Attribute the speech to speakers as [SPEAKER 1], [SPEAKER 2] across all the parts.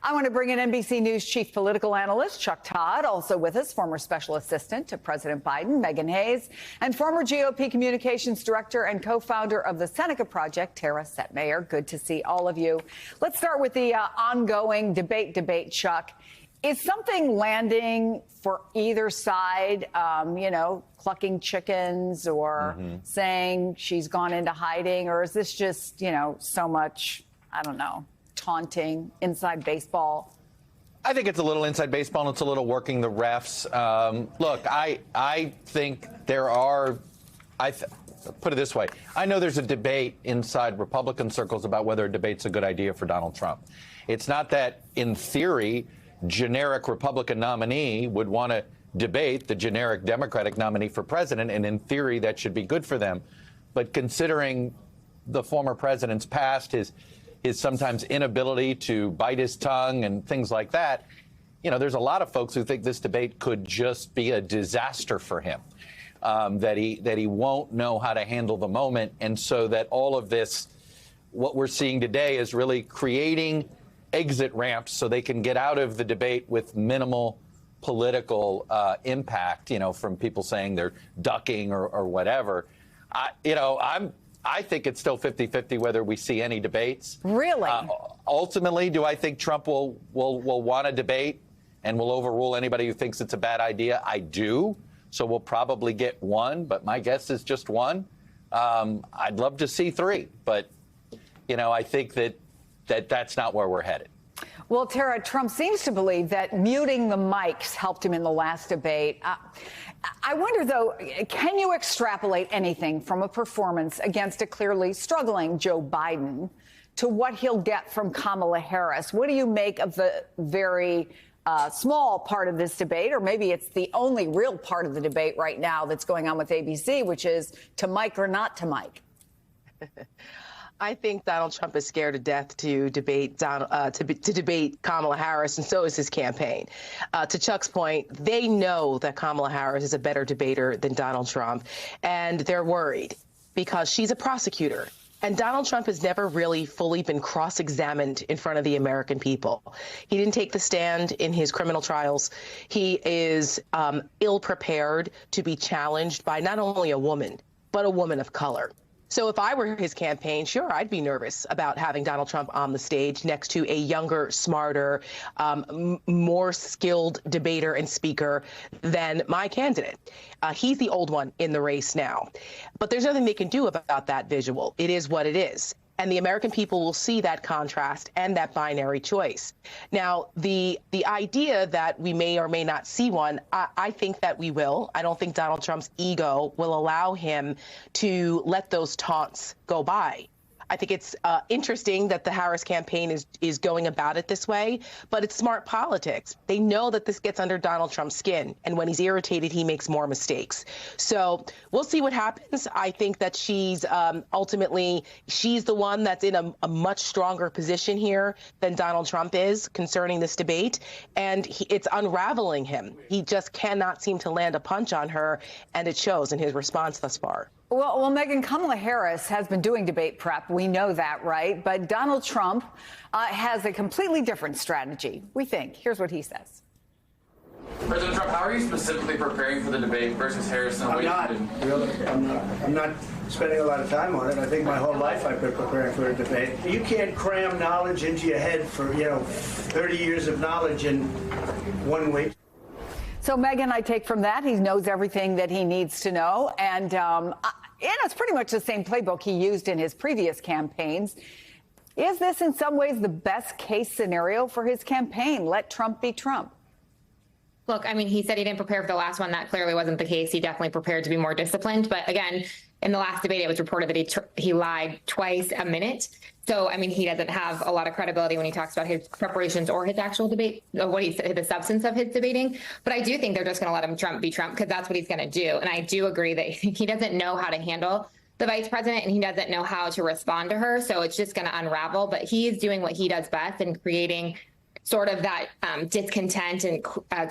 [SPEAKER 1] I want to bring in NBC News chief political analyst Chuck Todd, also with us, former special assistant to President Biden, Megan Hayes, and former GOP communications director and co-founder of the Seneca Project, Tara Setmayer. Good to see all of you. Let's start with the ongoing debate, Chuck. Is something landing for either side, clucking chickens or saying she's gone into hiding? Or is this just, so much, I don't know, taunting, inside baseball?
[SPEAKER 2] I think it's a little inside baseball, and it's a little working the refs. Look, I think there are, put it this way, I know there's a debate inside Republican circles about whether a debate's a good idea for Donald Trump. It's not that, in theory, generic Republican nominee would want to debate the generic Democratic nominee for president, and in theory that should be good for them. But considering the former president's past, his sometimes inability to bite his tongue and things like that, there's a lot of folks who think this debate could just be a disaster for him, that he won't know how to handle the moment. And so that all of this, what we're seeing today, is really creating exit ramps so they can get out of the debate with minimal political impact, from people saying they're ducking or whatever. I think it's still 50-50 whether we see any debates.
[SPEAKER 1] Really?
[SPEAKER 2] Ultimately, do I think Trump will want to debate and will overrule anybody who thinks it's a bad idea? I do. So we'll probably get one, but my guess is just one. I'd love to see three, but, I think that's not where we're headed.
[SPEAKER 1] Well, Tara, Trump seems to believe that muting the mics helped him in the last debate. I wonder, though, can you extrapolate anything from a performance against a clearly struggling Joe Biden to what he'll get from Kamala Harris? What do you make of the very small part of this debate, or maybe it's the only real part of the debate right now that's going on with ABC, which is to mic or not to mic?
[SPEAKER 3] I think Donald Trump is scared to death to debate debate Kamala Harris, and so is his campaign. To Chuck's point, they know that Kamala Harris is a better debater than Donald Trump, and they're worried because she's a prosecutor. And Donald Trump has never really fully been cross-examined in front of the American people. He didn't take the stand in his criminal trials. He is ill-prepared to be challenged by not only a woman, but a woman of color. So if I were his campaign, sure, I'd be nervous about having Donald Trump on the stage next to a younger, smarter, more skilled debater and speaker than my candidate. He's the old one in the race now. But there's nothing they can do about that visual. It is what it is. And the American people will see that contrast and that binary choice. Now, the idea that we may or may not see one, I think that we will. I don't think Donald Trump's ego will allow him to let those taunts go by. I think it's interesting that the Harris campaign is going about it this way, but it's smart politics. They know that this gets under Donald Trump's skin, and when he's irritated, he makes more mistakes. So we'll see what happens. I think that she's ultimately, she's the one that's in a much stronger position here than Donald Trump is concerning this debate, and it's unraveling him. He just cannot seem to land a punch on her, and it shows in his response thus far.
[SPEAKER 1] Well, Megan, Kamala Harris has been doing debate prep. We know that, right? But Donald Trump has a completely different strategy, we think. Here's what he says.
[SPEAKER 4] President Trump, how are you specifically preparing for the debate versus Harris?
[SPEAKER 5] I'm not spending a lot of time on it. I think my whole life I've been preparing for a debate. You can't cram knowledge into your head for, 30 years of knowledge in 1 week.
[SPEAKER 1] So, Megan, I take from that he knows everything that he needs to know. And, it's pretty much the same playbook he used in his previous campaigns. Is this in some ways the best case scenario for his campaign? Let Trump be Trump.
[SPEAKER 6] Look, I mean, he said he didn't prepare for the last one. That clearly wasn't the case. He definitely prepared to be more disciplined. But again, in the last debate, it was reported that he lied twice a minute. So, I mean, he doesn't have a lot of credibility when he talks about his preparations or his actual debate, the substance of his debating. But I do think they're just going to let him Trump be Trump because that's what he's going to do. And I do agree that he doesn't know how to handle the vice president and he doesn't know how to respond to her. So it's just going to unravel. But he is doing what he does best and creating sort of that discontent and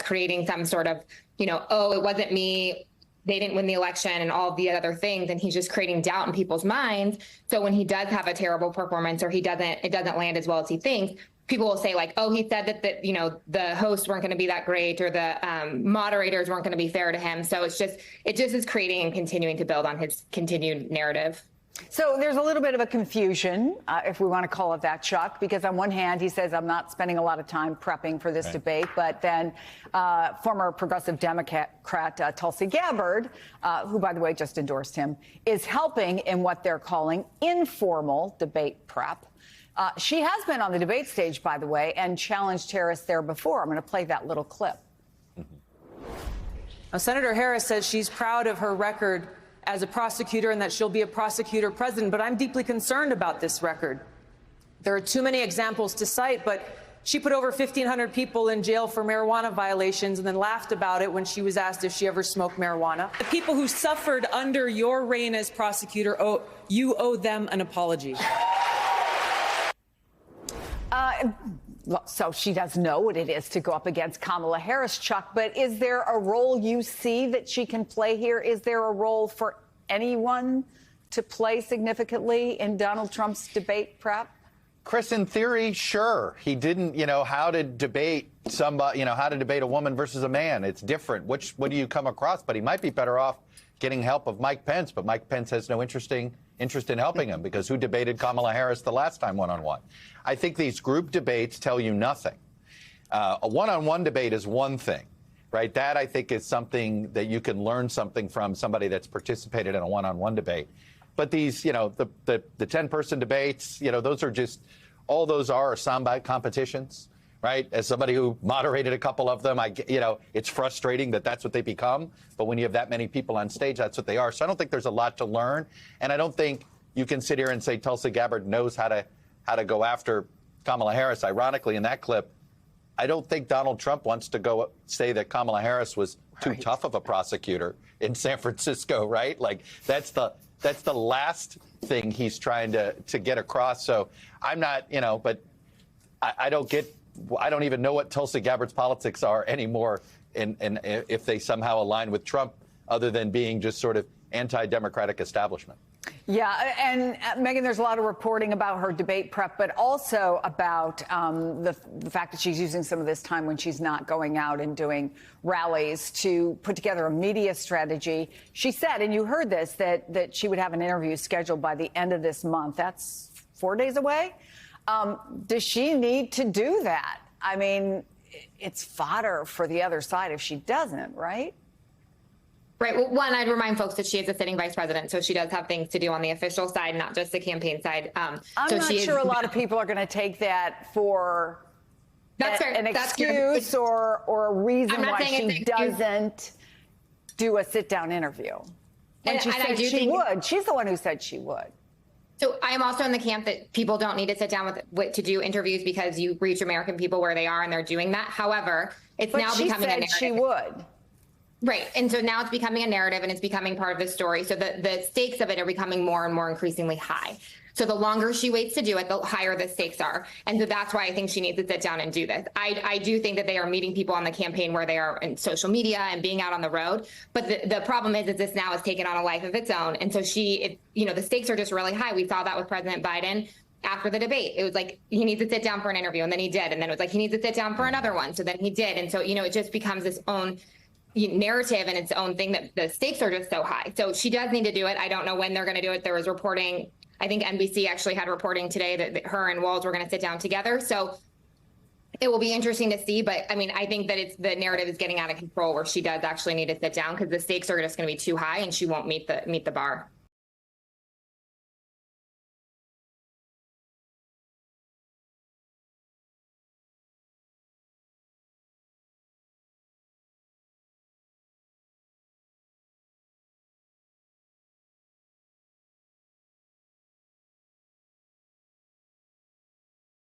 [SPEAKER 6] creating some sort of, oh, it wasn't me. They didn't win the election and all the other things. And he's just creating doubt in people's minds. So when he does have a terrible performance or it doesn't land as well as he thinks, people will say like, oh, he said that the hosts weren't going to be that great, or the moderators weren't going to be fair to him. So it just is creating and continuing to build on his continued narrative.
[SPEAKER 1] So there's a little bit of a confusion, if we want to call it that, Chuck, because on one hand, he says, I'm not spending a lot of time prepping for this debate. But then former progressive Democrat Tulsi Gabbard, who, by the way, just endorsed him, is helping in what they're calling informal debate prep. She has been on the debate stage, by the way, and challenged Harris there before. I'm going to play that little clip.
[SPEAKER 7] Now, Senator Harris says she's proud of her record as a prosecutor and that she'll be a prosecutor president, but I'm deeply concerned about this record. There are too many examples to cite, but she put over 1,500 people in jail for marijuana violations and then laughed about it when she was asked if she ever smoked marijuana. The people who suffered under your reign as prosecutor, you owe them an apology.
[SPEAKER 1] So she does know what it is to go up against Kamala Harris, Chuck, but is there a role you see that she can play here? Is there a role for anyone to play significantly in Donald Trump's debate prep?
[SPEAKER 2] Chris, in theory, sure. He didn't, how to debate somebody, how to debate a woman versus a man. It's different. What do you come across? But he might be better off getting help of Mike Pence, but Mike Pence has no interest in helping him, because who debated Kamala Harris the last time one-on-one? I think these group debates tell you nothing. A one-on-one debate is one thing, right? That, I think, is something that you can learn something from somebody that's participated in a one-on-one debate. But these, the 10-person debates, those are just, all those are soundbite competitions, right? As somebody who moderated a couple of them, it's frustrating that that's what they become. But when you have that many people on stage, that's what they are. So I don't think there's a lot to learn. And I don't think you can sit here and say Tulsi Gabbard knows how to go after Kamala Harris. Ironically, in that clip, I don't think Donald Trump wants to go say that Kamala Harris was too tough of a prosecutor in San Francisco, right? Like, that's the last thing he's trying to get across. So I'm not, but I don't even know what Tulsi Gabbard's politics are anymore, and if they somehow align with Trump, other than being just sort of anti-democratic establishment.
[SPEAKER 1] Yeah, and Megyn, there's a lot of reporting about her debate prep, but also about the fact that she's using some of this time when she's not going out and doing rallies to put together a media strategy. She said, and you heard this, that she would have an interview scheduled by the end of this month. That's 4 days away. Does she need to do that? I mean, it's fodder for the other side if she doesn't, right?
[SPEAKER 6] Right. Well, one, I'd remind folks that she is a sitting vice president, so she does have things to do on the official side, not just the campaign side.
[SPEAKER 1] I'm not sure a lot of people are going to take that for an excuse or a reason why she doesn't do a sit-down interview. When she said she would. She's the one who said she would.
[SPEAKER 6] So I am also in the camp that people don't need to sit down to do interviews because you reach American people where they are and they're doing that. However, it's now becoming a narrative.
[SPEAKER 1] She would.
[SPEAKER 6] Right. And so now it's becoming a narrative and it's becoming part of the story. So the stakes of it are becoming more and more increasingly high. So the longer she waits to do it, the higher the stakes are. And so that's why I think she needs to sit down and do this. I do think that they are meeting people on the campaign where they are in social media and being out on the road. But the problem is that this now has taken on a life of its own. And so the stakes are just really high. We saw that with President Biden after the debate. It was like, he needs to sit down for an interview, and then he did. And then it was like, he needs to sit down for another one. So then he did. And so, it just becomes its own narrative and its own thing that the stakes are just so high. So she does need to do it. I don't know when they're going to do it. There was reporting, I think NBC actually had reporting today that her and Walz were going to sit down together. So it will be interesting to see. But I mean, I think that the narrative is getting out of control where she does actually need to sit down because the stakes are just going to be too high and she won't meet the bar.